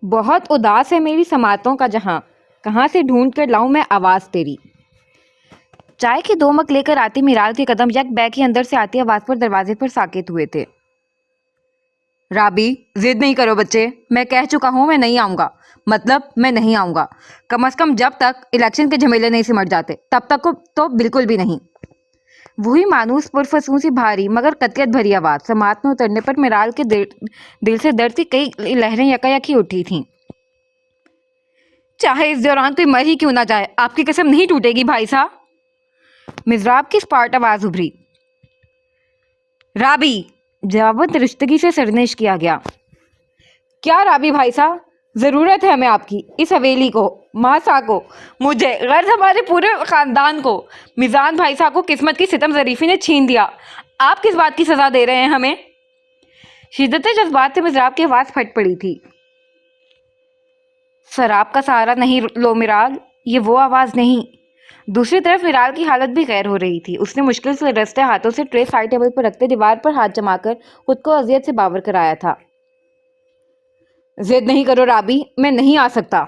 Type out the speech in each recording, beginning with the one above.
بہت اداس ہے میری سماعتوں کا جہاں، کہاں سے ڈھونڈ کر لاؤں میں آواز تیری۔ چائے کی 2 مگ لے کر آتی میرال کے قدم یک بیک ہی اندر سے آتی آواز پر دروازے پر ساکت ہوئے تھے۔ رابی، ضد نہیں کرو بچے، میں کہہ چکا ہوں میں نہیں آؤں گا، مطلب میں نہیں آؤں گا، کم از کم جب تک الیکشن کے جھمیلے نہیں سمٹ جاتے تب تک تو بالکل بھی نہیں۔ وہی مانوس پرفسوسی بھاری مگر قطعیت بھری آواز سماعت میں اترنے پر میرال کے دل سے درد کی کئی لہریں یکایک ہی اٹھی تھیں۔ چاہے اس دوران کوئی مر ہی کیوں نہ جائے، آپ کی قسم نہیں ٹوٹے گی بھائی صاحب، مضراب کی اسپاٹ آواز ابھری۔ رابی، جواباً درستگی سے سرزنش کیا گیا۔ کیا رابی بھائی صاحب، ضرورت ہے ہمیں آپ کی، اس حویلی کو، ماسا کو، مجھے، غرض ہمارے پورے خاندان کو۔ میزان بھائی صاحب کو قسمت کی ستم ظریفی نے چھین دیا، آپ کس بات کی سزا دے رہے ہیں ہمیں؟ شدت جذبات سے مضراب کی آواز پھٹ پڑی تھی۔ شراب کا سہارا نہیں لو میرال، یہ وہ آواز نہیں۔ دوسری طرف میرال کی حالت بھی غیر ہو رہی تھی۔ اس نے مشکل سے رستے ہاتھوں سے ٹرے سائڈ ٹیبل پر رکھتے دیوار پر ہاتھ جما کر خود کو اذیت سے باور کرایا تھا۔ ضد نہیں کرو رابی، میں نہیں آ سکتا۔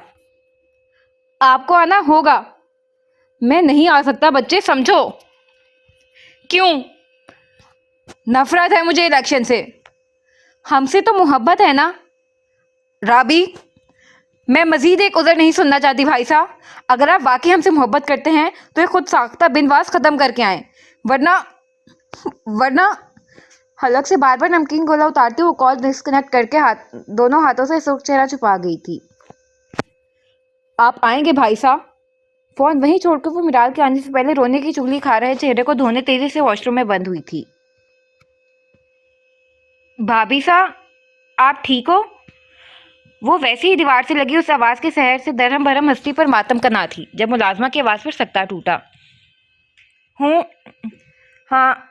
آپ کو آنا ہوگا۔ میں نہیں آ سکتا بچے، سمجھو۔ کیوں؟ نفرت ہے مجھے الیکشن سے۔ ہم سے تو محبت ہے نا رابی۔ میں مزید ایک عذر نہیں سننا چاہتی بھائی صاحب، اگر آپ واقعی ہم سے محبت کرتے ہیں تو یہ خود ساختہ بنواس ختم کر کے آئیں، ورنہ حلق سے بار بار نمکین گولا اتارتی وہ کال ڈسکنیکٹ کر کے دونوں ہاتھوں سے سرخ چہرہ چھپا گئی تھی۔ آپ آئیں گے بھائی صاحب؟ فون وہیں چھوڑ کر وہ میرال کے آنے سے پہلے رونے کی چغلی کھا رہے چہرے کو دھونے تیزی سے واش روم میں بند ہوئی تھی۔ بھابھی صاحب، آپ ٹھیک ہو؟ وہ ویسے ہی دیوار سے لگی اس آواز کے سحر سے درہم برہم ہستی پر ماتم کنا تھی جب ملازمہ کی آواز پر سکتہ ٹوٹا۔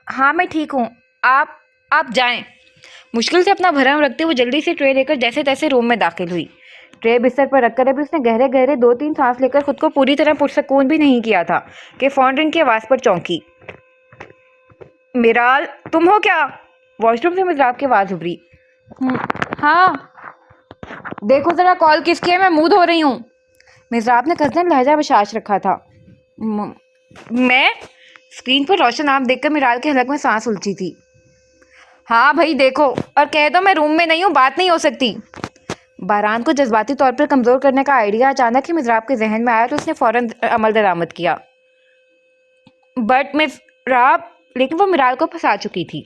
ہاں میں ٹھیک ہوں، آپ جائیں۔ مشکل سے اپنا بھرم رکھتے وہ جلدی سے ٹرے لے کر جیسے تیسے روم میں داخل ہوئی۔ ٹرے بستر پر رکھ کر ابھی اس نے گہرے گہرے 2-3 سانس لے کر خود کو پوری طرح پرسکون بھی نہیں کیا تھا کہ فون رنگ کی آواز پر چونکی۔ میرال، تم ہو کیا؟ واش روم سے مضراب کی آواز ابھری۔ ہاں دیکھو ذرا کال کس کی ہے، میں منہ دھو رہی ہوں۔ مضراب نے قصداً لہجہ بشاش رکھا تھا۔ میں؟ اسکرین پر روشن نام دیکھ کر میرال کے حلق میں سانس الجھی تھی۔ ہاں بھائی دیکھو، اور کہہ دو میں روم میں نہیں ہوں، بات نہیں ہو سکتی۔ باران کو جذباتی طور پر کمزور کرنے کا آئیڈیا اچانک ہی مضراب کے ذہن میں آیا تو اس نے فوراً عمل درآمد کیا۔ بٹ مضراب، لیکن وہ میرال کو پھنسا چکی تھی۔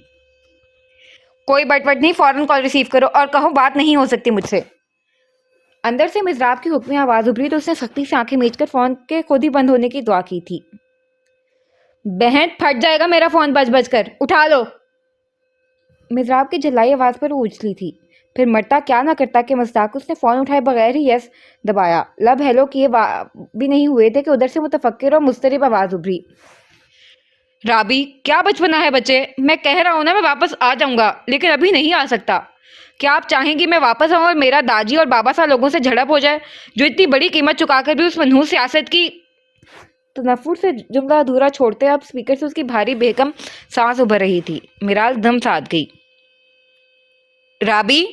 کوئی بٹ نہیں، فوراً کال ریسیو کرو اور کہو بات نہیں ہو سکتی مجھ سے۔ اندر سے مضراب کی حکمی آواز ابھری تو اس نے سختی سے آنکھیں میچ کر فون کے خود ہی بند ہونے کی دعا کی تھی۔ بہن پھٹ جائے گا میرا فون بج بج کر، اٹھا لو۔ مضراب کی جھلائی آواز پر وہ اچھلی تھی، پھر مرتا کیا نہ کرتا کہ مصداق اس نے فون اٹھائے بغیر ہی یس دبایا۔ لب ہیلو کیے بھی نہیں ہوئے تھے کہ ادھر سے متفکر اور مضطرب آواز ابھری۔ رابی، کیا بچپنا ہے بچے، میں کہہ رہا ہوں نا میں واپس آ جاؤں گا، لیکن ابھی نہیں آ سکتا۔ کیا آپ چاہیں گی میں واپس آؤں اور میرا داجی اور بابا سا لوگوں سے جھڑپ ہو جائے جو اتنی بڑی قیمت چکا کر بھی اس منحوس سیاست کی؟ تنفر سے جملہ ادھورا چھوڑتے اب اسپیکر سے اس کی بھاری بےکم سانس ابھر رہی تھی۔ میرال دم ساتھ گئی۔ رابی،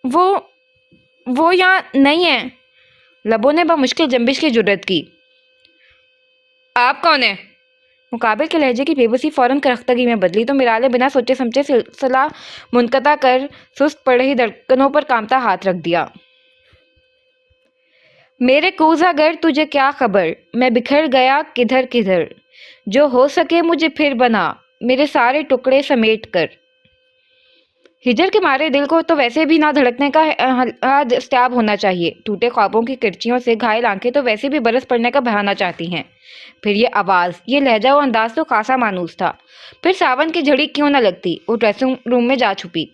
وہ یہاں نہیں ہے۔ لبوں نے بمشکل جنبش کی جرت کی۔ آپ کون ہیں؟ مقابل کے لہجے کی بے بسی فوراً کرختگی میں بدلی تو میرال نے بنا سوچے سمجھے سلسلہ منقطع کر سست پڑ رہی دھڑکنوں پر کانپتا ہاتھ رکھ دیا۔ میرے کوزہ گر تجھے کیا خبر، میں بکھر گیا کدھر کدھر، جو ہو سکے مجھے پھر بنا میرے سارے ٹکڑے سمیٹ کر۔ ہجر کے مارے دل کو تو ویسے بھی نہ دھڑکنے کا استیاب ہونا چاہیے، ٹوٹے خوابوں کی کرچیوں سے گھائل آنکھیں تو ویسے بھی برس پڑنے کا بہانا چاہتی ہیں، پھر یہ آواز، یہ لہجہ و انداز تو خاصا مانوس تھا۔ پھر ساون کی جھڑی کیوں نہ لگتی؟ وہ ڈریسنگ روم میں جا چھپی۔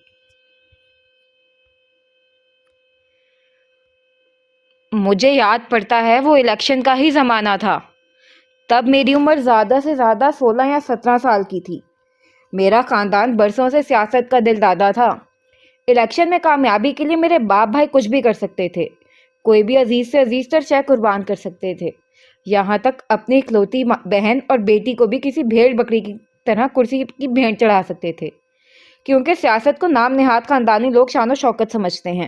مجھے یاد پڑتا ہے وہ الیکشن کا ہی زمانہ تھا، تب میری عمر زیادہ سے زیادہ 16 یا 17 سال کی تھی۔ میرا خاندان برسوں سے سیاست کا دل دادا تھا۔ الیکشن میں کامیابی کے لیے میرے باپ بھائی کچھ بھی کر سکتے تھے، کوئی بھی عزیز سے عزیز تر شے قربان کر سکتے تھے، یہاں تک اپنی اکلوتی بہن اور بیٹی کو بھی کسی بھیڑ بکری کی طرح کرسی کی بھینٹ چڑھا سکتے تھے، کیونکہ سیاست کو نام نہاد خاندانی لوگ شان و شوکت سمجھتے ہیں۔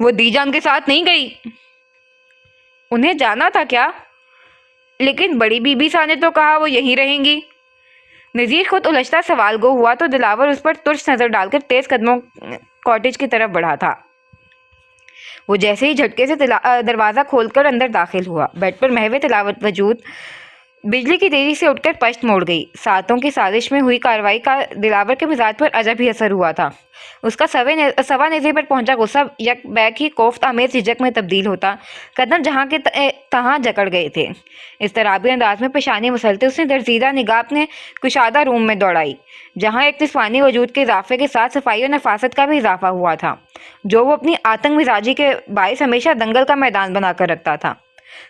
وہ دی جان کے ساتھ نہیں گئی؟ انہیں جانا تھا کیا؟ لیکن بڑی بی بی صاحب نے تو کہا وہ یہیں رہیں گی۔ نذیر خود الجھتا سوال گو ہوا تو دلاور اس پر ترس نظر ڈال کر تیز قدموں کاٹیج کی طرف بڑھا تھا۔ وہ جیسے ہی جھٹکے سے دروازہ کھول کر اندر داخل ہوا، بیڈ پر محو تلاوت وجود بجلی کی تیزی سے اٹھ کر پشت موڑ گئی۔ ساتوں کی سازش میں ہوئی کارروائی کا دلاور کے مزاج پر عجب ہی اثر ہوا تھا۔ اس کا سوا نیزے پر پہنچا غصہ یک بیک ہی کوفت آمیز جھجک میں تبدیل ہوتا قدم جہاں کے تہاں جکڑ گئے تھے۔ اضطرابی انداز میں پیشانی مسلتے اس نے درزیدہ نگاہ اپنے کشادہ روم میں دوڑائی، جہاں ایک جسمانی وجود کے اضافے کے ساتھ صفائی و نفاست کا بھی اضافہ ہوا تھا، جو وہ اپنی آتنک مزاجی کے باعث ہمیشہ دنگل کا میدان بنا کر رکھتا تھا۔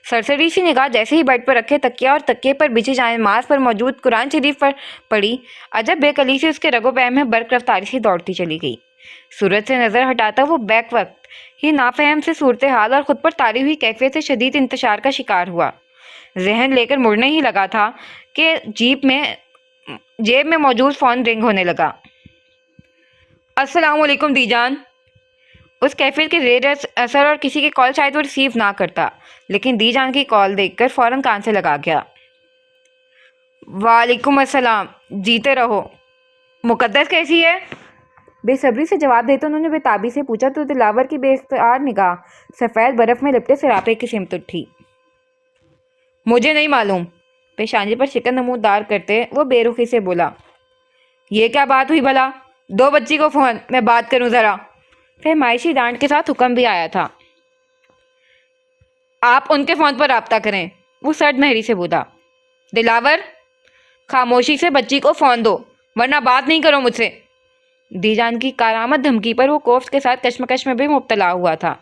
سرسری سی نگاہ جیسے ہی بیڈ پر رکھے تکیہ اور تکیے پر بچھی جائے ماس پر موجود قرآن شریف پر پڑی، عجب بے کلی سے اس کے رگ و پے میں برق رفتاری سے دوڑتی چلی گئی۔ سورج سے نظر ہٹاتا وہ بیک وقت ہی نافہم سے صورتحال اور خود پر طاری ہوئی کیفیت سے شدید انتشار کا شکار ہوا۔ ذہن لے کر مڑنے ہی لگا تھا کہ جیب میں موجود فون رنگ ہونے لگا۔ السلام علیکم دی جان۔ اس کیفیت کے زیر اثر اور کسی کی کال شاید وہ ریسیو نہ کرتا، لیکن دی جان کی کال دیکھ کر فوراً کان سے لگا گیا۔ وعلیکم السلام، جیتے رہو۔ مقدس کیسی ہے؟ بے صبری سے جواب دیتے انہوں نے بے تابی سے پوچھا تو دلاور کی بے اختیار نگاہ سفید برف میں لپٹے سراپے کی سمت اٹھی۔ مجھے نہیں معلوم، پیشانی پر شکن نمودار کرتے وہ بے رخی سے بولا۔ یہ کیا بات ہوئی بھلا؟ دو بچی کو فون، میں بات کروں ذرا۔ فہمائشی ڈانٹ کے ساتھ حکم بھی آیا تھا۔ آپ ان کے فون پر رابطہ کریں، وہ سرد مہری سے بولا۔ دلاور، خاموشی سے بچی کو فون دو ورنہ بات نہیں کرو مجھ سے۔ دی جان کی کارآمد دھمکی پر وہ کوفت کے ساتھ کشمکش میں بھی مبتلا ہوا تھا۔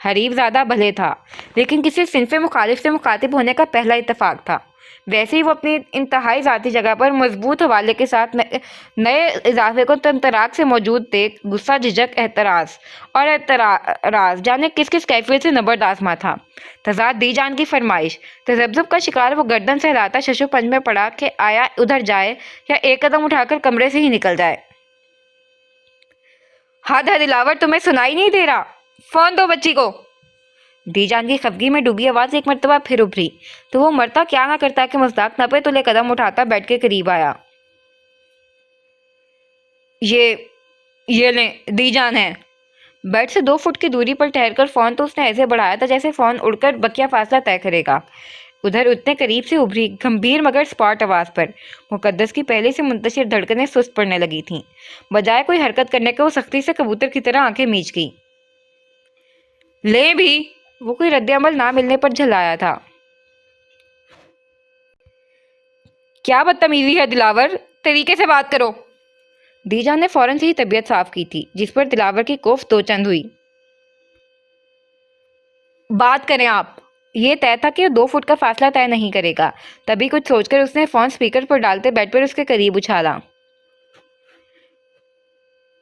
حریف زیادہ بھلے تھا، لیکن کسی صنف مخالف سے مخاطب ہونے کا پہلا اتفاق تھا۔ ویسے ہی وہ اپنی انتہائی ذاتی جگہ پر مضبوط حوالے کے ساتھ نئے اضافے کو تنتراک سے موجود دیکھ غصہ، جھجک، اعتراض جانے کس کس کیفیت سے نبرد آزما تھا۔ تضاد دی جان کی فرمائش، تذبذب کا شکار وہ گردن سہلاتا ششو پنج میں پڑا کہ آیا ادھر جائے یا ایک قدم اٹھا کر کمرے سے ہی نکل جائے۔ حد ہے دلاور، تمہیں سنائی نہیں دے رہا؟ فون دو بچی کو۔ دی جان کی خفگی میں ڈوبی آواز ایک مرتبہ پھر ابھری تو وہ مرتا کیا نہ کرتا کہ مصداق نپے تلے قدم اٹھاتا بیڈ کے قریب آیا۔ یہ لیں، دی جان ہے۔ بیڈ سے 2 فٹ کی دوری پر ٹھہر کر فون تو اس نے ایسے بڑھایا تھا جیسے فون اڑ کر بقیہ فاصلہ طے کرے گا۔ ادھر اتنے قریب سے ابھری گمبھیر مگر سپاٹ آواز پر مقدس کی پہلے سے منتشر دھڑکنیں سست پڑنے لگی تھیں۔ بجائے کوئی حرکت کرنے کے وہ سختی سے کبوتر کی طرح آنکھیں میچ گئی۔ لیں بھی، وہ کوئی رد عمل نہ ملنے پر جھلایا تھا۔ کیا بدتمیزی ہے دلاور، طریقے سے بات کرو۔ دی جان نے فوراً سے ہی طبیعت صاف کی تھی، جس پر دلاور کی کوفت 2 چند ہوئی۔ بات کریں آپ۔ یہ طے تھا کہ وہ 2 فٹ کا فاصلہ طے نہیں کرے گا، تبھی کچھ سوچ کر اس نے فون سپیکر پر ڈالتے بیڈ پر اس کے قریب اچھالا۔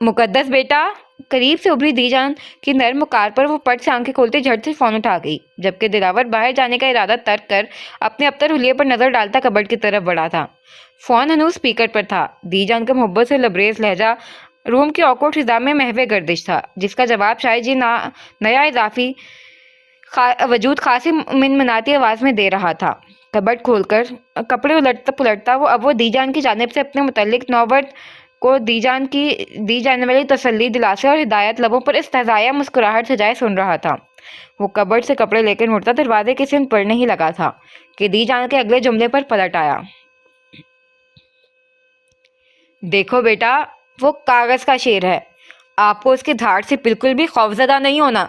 مقدس بیٹا، قریب سے ابھری دی جان کی نرم وقار پر وہ پٹ سے آنکھیں کھولتے جھٹ سے فون اٹھا گئی، جبکہ دلاور باہر جانے کا ارادہ ترک کر اپنے ابتر حلیے پر نظر ڈالتا کبڈ کی طرف بڑھا تھا۔ فون ہنوز سپیکر پر تھا۔ دی جان کا محبت سے لبریز لہجہ روم کی آکورڈ فضا میں محو گردش تھا، جس کا جواب شاید یہ نیا اضافی وجود خاصی منمناتی آواز میں دے رہا تھا۔ کبڈ کھول کر کپڑے الٹتا پلٹتا وہ دی جان کی جانب سے اپنے متعلق نوبرد کو دی جانے والی تسلی دلاسے اور ہدایت لبوں پر استہزائیہ مسکراہٹ سجائے سن رہا تھا۔ وہ کبڈ سے کپڑے لے کر مڑتا دروازے کی سمت بڑھنے ہی لگا تھا کہ دی جان کے اگلے جملے پر پلٹ آیا۔ دیکھو بیٹا، وہ کاغذ کا شیر ہے، آپ کو اس کی دھاڑ سے بالکل بھی خوفزدہ نہیں ہونا۔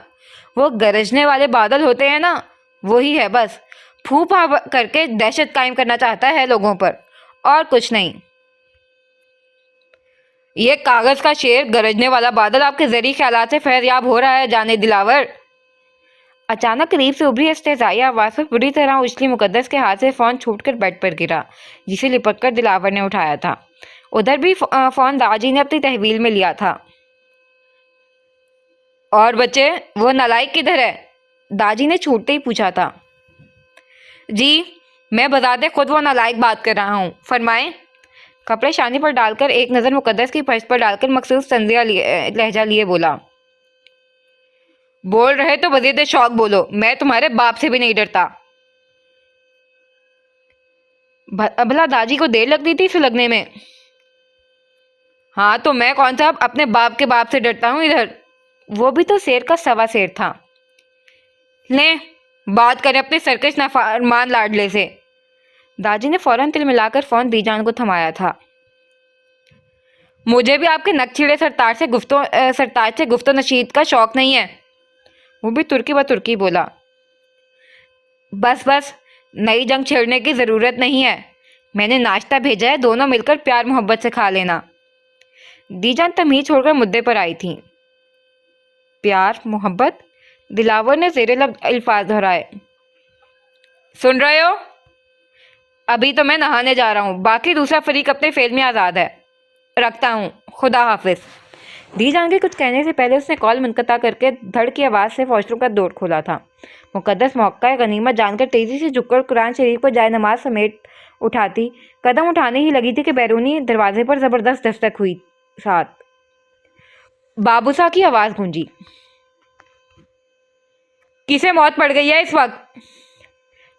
وہ گرجنے والے بادل ہوتے ہیں نا، وہی ہے بس، پھو پھا کر کے دہشت قائم کرنا چاہتا ہے لوگوں پر، اور کچھ نہیں۔ یہ کاغذ کا شیر، گرجنے والا بادل آپ کے ذریع خیالات سے فیض یاب ہو رہا ہے جانے دلاور۔ اچانک قریب سے ابھری استہزائیہ آواز پر بری طرح اچھلی مقدس کے ہاتھ سے فون چھوٹ کر بیڈ پر گرا، جسے لپٹ کر دلاور نے اٹھایا تھا۔ ادھر بھی فون داجی نے اپنی تحویل میں لیا تھا۔ اور بچے، وہ نالائق کدھر ہے؟ داجی نے چھوٹتے ہی پوچھا تھا۔ جی، میں بذات خود وہ نالائق بات کر رہا ہوں، فرمائیں۔ کپڑے شانے پر ڈال کر ایک نظر مقدس کی پشت پر ڈال کر مخصوص طنزیہ لہجہ لیے بولا۔ بول رہے تو مزید شوق بولو، میں تمہارے باپ سے بھی نہیں ڈرتا۔ بھلا داجی کو دیر لگتی تھی سلگنے میں؟ ہاں تو میں کون سا اپنے باپ کے باپ سے ڈرتا ہوں ادھر، وہ بھی تو شیر کا سوا شیر تھا۔ لیں بات کریں اپنے سرکش نافرمان لاڈلے سے۔ داجی نے فوراً تل ملا کر فون دی جان کو تھمایا تھا۔ مجھے بھی آپ کے نکچھڑے سرتاج سے گفت و نشید کا شوق نہیں ہے، وہ بھی ترکی ب ترکی بولا۔ بس بس، نئی جنگ چھیڑنے کی ضرورت نہیں ہے، میں نے ناشتہ بھیجا ہے، دونوں مل کر پیار محبت سے کھا لینا۔ دی جان تمیز چھوڑ کر مدعے پر آئی تھی۔ پیار محبت؟ دلاور نے زیر لب الفاظ دہرائے۔ سن رہے ہو؟ ابھی تو میں نہانے جا رہا ہوں، باقی دوسرا فریق اپنے فیل میں آزاد ہے، رکھتا ہوں، خدا حافظ۔ دی جان کے کچھ کہنے سے پہلے اس نے کال منقطع کر کے دھڑ کی آواز سے واش روم کا دور کھولا تھا۔ مقدس موقع غنیمت جان کر تیزی سے جھک کر قرآن شریف پر جائے نماز سمیٹ اٹھاتی، قدم اٹھانے ہی لگی تھی کہ بیرونی دروازے پر زبردست دستک ہوئی۔ ساتھ بابوسا کی آواز گونجی۔ کسے موت پڑ گئی ہے اس وقت؟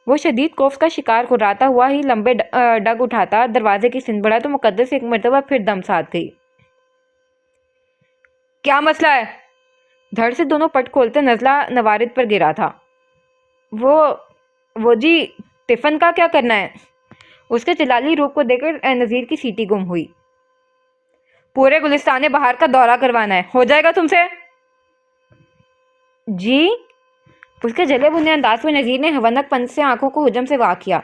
وہ شدید خوف کا شکار کراتا ہوا ہی لمبے ڈگ اٹھاتا دروازے کی سمت بڑھا تو مقدس ایک مرتبہ پھر دم ساتھ گئی۔ کیا مسئلہ ہے؟ دھڑ سے دونوں پٹ کھولتے نزلہ نوارد پر گرا تھا۔ وہ جی ٹفن کا کیا کرنا ہے؟ اس کے جلالی روپ کو دیکھ کر نذیر کی سیٹی گم ہوئی۔ پورے گلستان بہار کا دورہ کروانا ہے، ہو جائے گا تم سے؟ جی؟ اس کے جلے بھنے انداز میں نذیر نے حونک پن سے آنکھوں کو حجم سے واہ کیا۔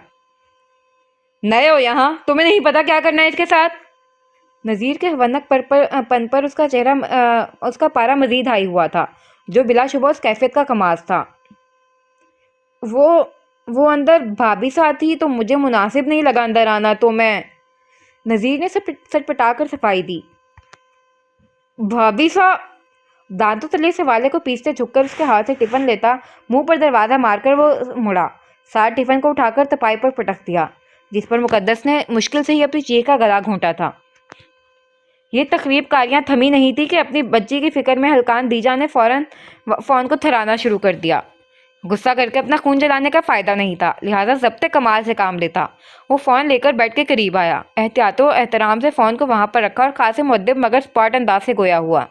نئے ہو یہاں، تمہیں نہیں پتا کیا کرنا ہے اس کے ساتھ؟ نذیر کے حونک پن پر اس کا پارا مزید ہائی ہوا تھا، جو بلا شبہ اس کیفیت کا کماز تھا۔ وہ اندر بھابھی ساتھ تھی تو مجھے مناسب نہیں لگا اندر آنا، تو میں… نذیر نے سٹ پٹا کر صفائی دی۔ بھابھی سا؟ دانتوں تلے سے والے کو پیستے جھک کر اس کے ہاتھ سے ٹفن لیتا منہ پر دروازہ مار کر وہ مڑا، ساتھ ٹفن کو اٹھا کر تپائی پر پٹک دیا، جس پر مقدس نے مشکل سے ہی اپنی چیخ کا گلا گھونٹا تھا۔ یہ تخریب کاریاں تھمی نہیں تھی کہ اپنی بچی کی فکر میں ہلکان دی جان نے فوراً فون کو تھرانا شروع کر دیا۔ غصہ کر کے اپنا خون جلانے کا فائدہ نہیں تھا، لہٰذا ضبط کمال سے کام لیتا۔ وہ فون لے کر بیڈ کے قریب آیا، احتیاط و احترام سے فون کو وہاں پر رکھا اور خاصے مؤدب مگر سپاٹ انداز سے گویا ہوا۔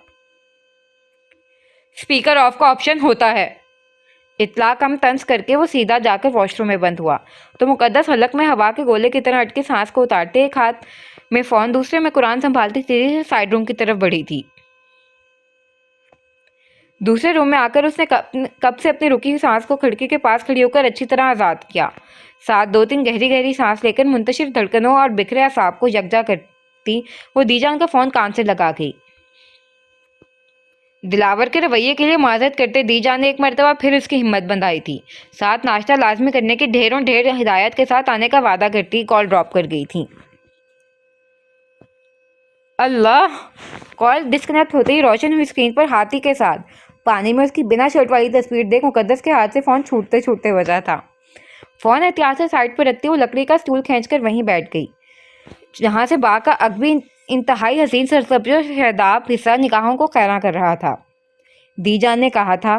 اسپیکر آف کا آپشن ہوتا ہے۔ اطلاع کم طنز کر کے وہ سیدھا جا کر واش روم میں بند ہوا تو مقدس حلق میں ہوا کے گولے کی طرح اٹکی سانس کو اتارتے ایک ہاتھ میں فون دوسرے میں قرآن سنبھالتی تیزی سے سائڈ روم کی طرف بڑھی تھی۔ دوسرے روم میں آ کر اس نے کب سے اپنی رکی ہوئی سانس کو کھڑکی کے پاس کھڑی ہو کر اچھی طرح آزاد کیا، ساتھ دو تین گہری سانس لے کر منتشر دھڑکنوں اور بکھرے اعصاب کو یکجا کرتی وہ دی جان کا فون کان سے لگا گئی۔ دلاور کے رویے کے لیے معذرت کرتے دی جان نے ایک مرتبہ پھر اس کی ہمت بندھائی تھی، ساتھ ناشتہ لازمی کرنے کی ڈھیر ہدایت کے ساتھ آنے کا وعدہ کرتی کال ڈراپ کر گئی تھی۔ اللہ! کال ڈسکنیکٹ ہوتے ہی روشن ہوئی اسکرین پر ہاتھی کے ساتھ پانی میں اس کی بنا شرٹ والی تصویر دیکھ مقدس کے ہاتھ سے فون چھوٹتے بجا تھا۔ فون احتیاط سے سائڈ پر رکھتے وہ لکڑی کا اسٹول کھینچ کر وہیں بیٹھ گئی، جہاں سے باغ کا عقبی انتہائی حسین سرسبز و شاداب حصہ نگاہوں کو خیراں کر رہا تھا۔ دی جان نے کہا تھا،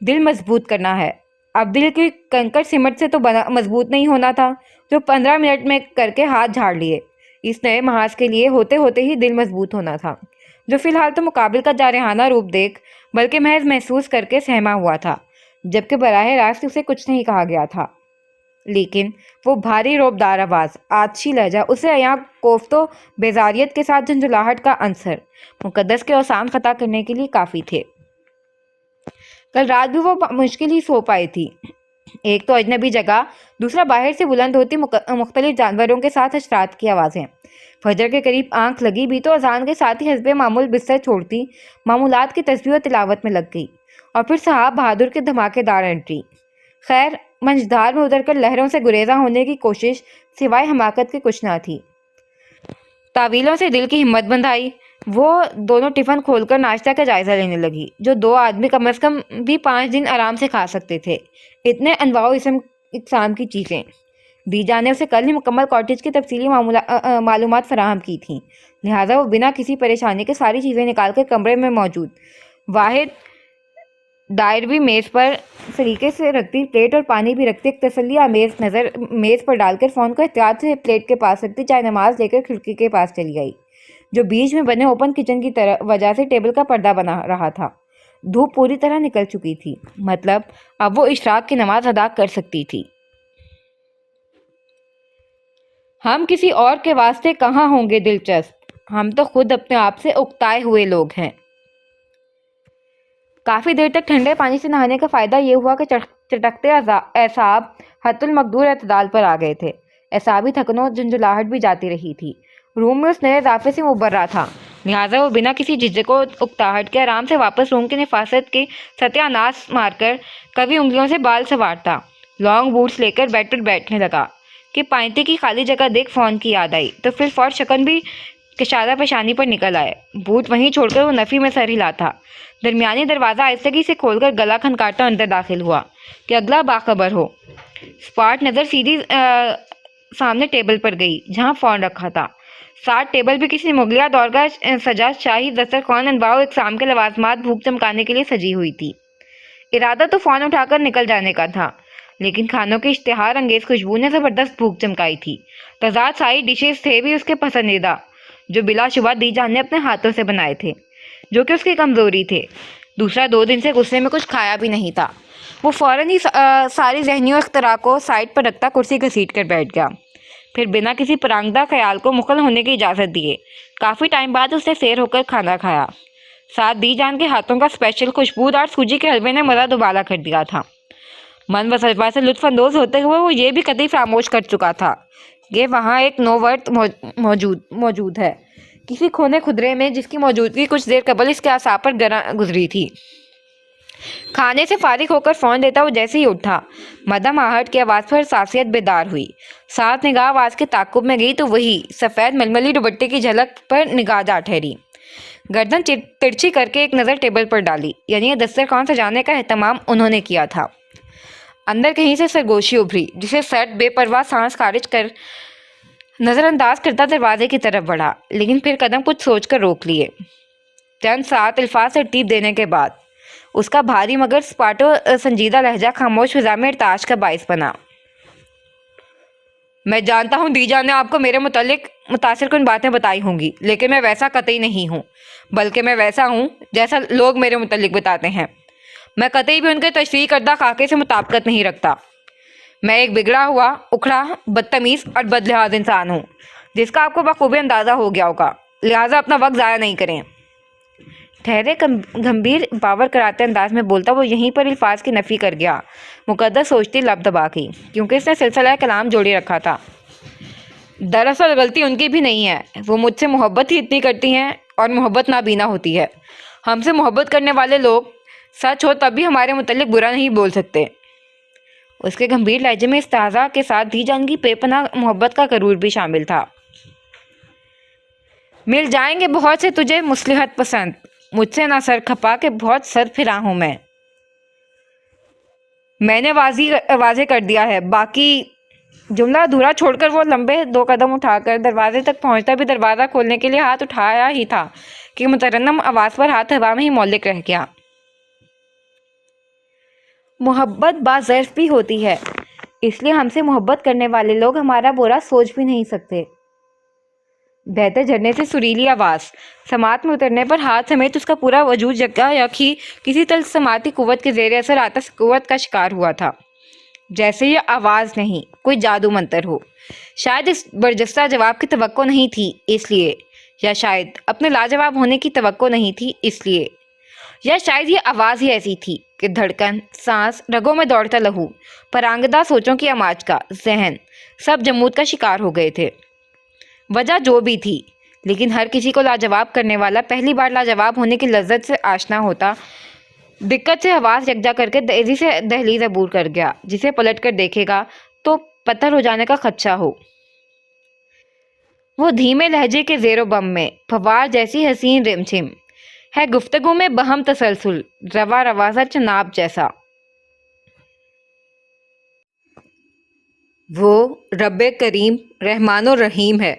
دل مضبوط کرنا ہے۔ اب دل کی کنکر سمٹ سے تو مضبوط نہیں ہونا تھا، جو 15 منٹ میں کر کے ہاتھ جھاڑ لیے۔ اس نئے محاذ کے لیے ہوتے ہی دل مضبوط ہونا تھا، جو فی الحال تو مقابل کا جارحانہ روپ دیکھ بلکہ محض محسوس کر کے سہما ہوا تھا، جبکہ براہ راست اسے کچھ نہیں کہا گیا تھا۔ لیکن وہ بھاری روبدار آواز، آتشی لہجہ، اسے عیاں کوفت و بیزاریت کے ساتھ جھنجھلاہٹ کا عنصر مقدس کے اوسان خطا کرنے کے لیے کافی تھے۔ کل رات بھی وہ مشکل ہی سو پائی تھی۔ ایک تو اجنبی جگہ، دوسرا باہر سے بلند ہوتی مختلف جانوروں کے ساتھ حشرات کی آوازیں۔ فجر کے قریب آنکھ لگی بھی تو اذان کے ساتھ ہی حسب معمول بستر چھوڑتی معمولات کی تسبیح و تلاوت میں لگ گئی، اور پھر صاحب بہادر کی دھماکے دار انٹری۔ خیر، منجدھار میں اتر کر لہروں سے گریزاں ہونے کی کوشش سوائے حماقت کے کچھ نہ تھی۔ تعویلوں سے دل کی ہمت بندھائی، وہ دونوں ٹفن کھول کر ناشتہ کا جائزہ لینے لگی، جو 2 آدمی کم از کم بھی 5 دن آرام سے کھا سکتے تھے۔ اتنے انواع و اقسام کی چیزیں۔ دی جان نے اسے کل ہی مکمل کاٹیج کی تفصیلی معلومات فراہم کی تھیں، لہٰذا وہ بنا کسی پریشانی کے ساری چیزیں نکال کر کمرے میں موجود واحد دائروی میز پر سلیقے سے رکھتی، پلیٹ اور پانی بھی رکھتی، ایک تسلی آمیز نظر میز پر ڈال کر فون کو احتیاط سے پلیٹ کے پاس رکھتی، چائے نماز لے کر کھڑکی کے پاس چلی گئی جو بیچ میں بنے اوپن کچن کی وجہ سے ٹیبل کا پردہ بنا رہا تھا۔ دھوپ پوری طرح نکل چکی تھی، مطلب اب وہ اشراق کی نماز ادا کر سکتی تھی۔ ہم کسی اور کے واسطے کہاں ہوں گے دلچسپ، ہم تو خود اپنے آپ سے اکتائے ہوئے لوگ ہیں۔ کافی دیر تک ٹھنڈے پانی سے نہانے کا فائدہ یہ ہوا کہ چٹکتے اعصاب حد المقدور اعتدال پر آ گئے تھے۔ اعصابی تھکن و جھنجھلاہٹ بھی جاتی رہی تھی۔ روم میں اس نئے اضافے سے مبرہ تھا، لہٰذا وہ بنا کسی جھجک و اکتاہٹ کے آرام سے واپس روم کی نفاست کے ستیہ ناش مار کر کبھی انگلیوں سے بال سنوارتا، لانگ بوٹس لے کر بیڈ پر بیٹھنے لگا کہ پائنتے کی خالی جگہ دیکھ فون کی یاد آئی تو پھر فوراً شکن بھی کشادہ پیشانی پر نکل آئے۔ بوٹ وہیں چھوڑ کر وہ نفی میں سر ہلاتا، درمیانی دروازہ آہستگی سے کھول کر گلا کھنکارتا اندر داخل ہوا کہ اگلا باخبر ہو۔ اسپاٹ نظر سیدھی سامنے ٹیبل پر گئی جہاں فون رکھا تھا۔ ساتھ ٹیبل بھی کسی مغلیہ دور کا سجا شاہی دسترخوان انواع و اقسام کے لوازمات بھوک چمکانے کے لیے سجی ہوئی تھی۔ ارادہ تو فون اٹھا کر نکل جانے کا تھا، لیکن کھانوں کی اشتہار انگیز خوشبو نے زبردست بھوک چمکائی تھی۔ تضاد سائی ڈشز تھے بھی اس کے پسندیدہ، جو بلا شبہ دی جان نے اپنے ہاتھوں سے بنائے تھے، جو کہ اس کی کمزوری تھے۔ دوسرا 2 دن سے غصے میں کچھ کھایا بھی نہیں تھا۔ وہ فوراً ہی ساری ذہنی اختراع کو سائڈ پر رکھتا کرسی گھسیٹ کر بیٹھ گیا، پھر بنا کسی پرانگدہ خیال کو مخل ہونے کی اجازت دیے کافی ٹائم بعد اس نے سیر ہو کر کھانا کھایا۔ ساتھ دی جان کے ہاتھوں کا اسپیشل خوشبودار سوجی کے حلوے نے مزہ دوبالا کر دیا تھا۔ من و سجبہ سے لطف اندوز ہوتے ہوئے وہ یہ بھی قطعی فراموش کر چکا تھا کہ وہاں ایک نوورت موجود ہے، کسی کونے خدرے میں جس کی موجودگی کچھ دیر قبل اس کے اعصاب پر گزری تھی۔ کھانے سے فارغ ہو کر فون دیتا وہ جیسے ہی اٹھا، مدم آہٹ کی آواز پر حساسیت بیدار ہوئی۔ ساتھ نگاہ آواز کے تعاقب میں گئی تو وہی سفید ململی دوپٹے کی جھلک پر نگاہ جا ٹھہری۔ گردن ترچھی کر کے ایک نظر ٹیبل پر ڈالی، یعنی یہ دسترخوان سجانے کا اہتمام انہوں نے کیا تھا۔ اندر کہیں سے سرگوشی ابھری جسے سرد بے پرواہ سانس خارج کر نظر انداز کرتا دروازے کی طرف بڑھا، لیکن پھر قدم کچھ سوچ کر روک لیے۔ چند سات الفاظ ترتیب دینے کے بعد اس کا بھاری مگر سپاٹ و سنجیدہ لہجہ خاموش فضا میں ارتعاش کا باعث بنا۔ میں جانتا ہوں دی جان نے آپ کو میرے متعلق متاثر کن باتیں بتائی ہوں گی، لیکن میں ویسا قطعی نہیں ہوں، بلکہ میں ویسا ہوں جیسا لوگ میرے متعلق بتاتے ہیں۔ میں قطعی بھی ان کے تشریح کردہ خاکے سے مطابقت نہیں رکھتا۔ میں ایک بگڑا ہوا، اکھڑا، بدتمیز اور بدلحاظ انسان ہوں، جس کا آپ کو بخوبی اندازہ ہو گیا ہوگا، لہٰذا اپنا وقت ضائع نہیں کریں۔ ٹھہرے گمبھیر باور کراتے انداز میں بولتا وہ یہیں پر الفاظ کی نفی کر گیا، مقدس سوچتی لب دبا کے، کیونکہ اس نے سلسلہ کلام جوڑی رکھا تھا۔ دراصل غلطی ان کی بھی نہیں ہے، وہ مجھ سے محبت ہی اتنی کرتی ہیں اور محبت نابینا ہوتی ہے۔ ہم سے محبت کرنے والے لوگ سچ ہو تب بھی ہمارے متعلق برا نہیں بول سکتے۔ اس کے گمبھیر لہجے میں استحضاء کے ساتھ دی جان کی بے پناہ محبت کا غرور بھی شامل تھا۔ مل جائیں گے بہت سے تجھے مصلحت پسند، مجھ سے نہ سر کھپا کہ بہت سر پھرا ہوں میں نے واضح کر دیا ہے۔ باقی جملہ ادھورا چھوڑ کر وہ لمبے 2 قدم اٹھا کر دروازے تک پہنچتا بھی دروازہ کھولنے کے لیے ہاتھ اٹھایا ہی تھا کہ مترنم آواز پر ہاتھ ہوا میں ہی معلق رہ گیا۔ محبت باظرف بھی ہوتی ہے، اس لیے ہم سے محبت کرنے والے لوگ ہمارا برا سوچ بھی نہیں سکتے۔ بہتے جھرنے سے سریلی آواز، سماعت میں اترنے پر ہاتھ سمیت اس کا پورا وجود یکھی کسی طلسماتی قوت کے زیر اثر آتش قوت کا شکار ہوا تھا، جیسے یہ آواز نہیں کوئی جادو منتر ہو۔ شاید اس برجستہ جواب کی توقع نہیں تھی اس لیے، یا شاید اپنے لاجواب ہونے کی توقع نہیں تھی اس لیے، یا شاید یہ آواز ہی ایسی تھی کہ دھڑکن، سانس، رگوں میں دوڑتا لہو، پرانگدہ سوچوں کی اماج کا ذہن سب جمود کا شکار ہو گئے تھے۔ وجہ جو بھی تھی، لیکن ہر کسی کو لاجواب کرنے والا پہلی بار لاجواب ہونے کی لذت سے آشنا ہوتا، دقت سے حواس یکجا کر کے تیزی سے دہلیز عبور کر گیا، جسے پلٹ کر دیکھے گا تو پتھر ہو جانے کا خدشہ ہو۔ وہ دھیمے لہجے کے زیر و بم میں فوار جیسی حسین رمجھم ہے، گفتگو میں بہم تسلسل، روا روا سا چناب جیسا۔ وہ رب کریم رحمان و رحیم ہے،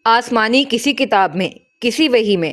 آسمانی کسی کتاب میں، کسی وحی میں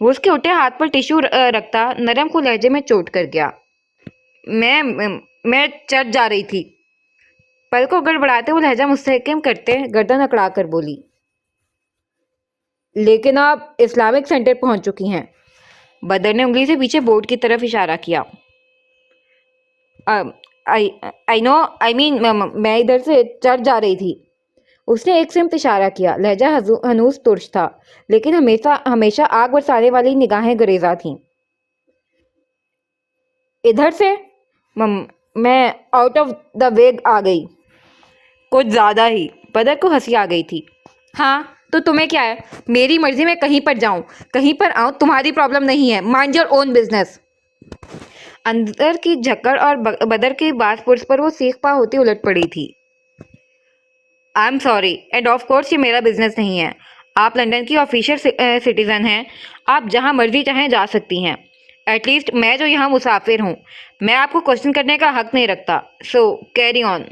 وہ اس کے اٹھے ہاتھ پر ٹیشو رکھتا نرم کو لہجے میں چوٹ کر گیا۔ میں چرچ جا رہی تھی۔ پل کو گڑبڑاتے وہ لہجہ مستحکم کرتے گردن اکڑا کر بولی۔ لیکن آپ اسلامک سینٹر پہنچ چکی ہیں۔ بدر نے انگلی سے پیچھے بورڈ کی طرف اشارہ کیا۔ میں ادھر سے چرچ جا رہی تھی۔ اس نے ایک سمت اشارہ کیا۔ لہجہ ہنوز ترش تھا لیکن ہمیشہ آگ برسانے والی نگاہیں گریزاں تھیں۔ ادھر سے؟ میں آؤٹ آف دا وے آ گئی۔ کچھ زیادہ ہی۔ بدر کو ہنسی آ گئی تھی۔ ہاں تو تمہیں کیا ہے؟ میری مرضی میں کہیں پر جاؤں کہیں پر آؤں تمہاری پرابلم نہیں ہے۔ Mind your own business. اندر کی جھکڑ اور بدر کی باز پرس پر وہ سیخ پا ہوتی الٹ پڑی تھی۔ I am sorry and of course یہ میرا بزنس نہیں ہے۔ آپ لندن کی آفیشیل سٹیزن ہیں۔ آپ جہاں مرضی چاہیں جا سکتی ہیں۔ ایٹ لیسٹ میں جو یہاں مسافر ہوں میں آپ کو کوشچن کرنے کا حق نہیں رکھتا۔ سو کیری آن۔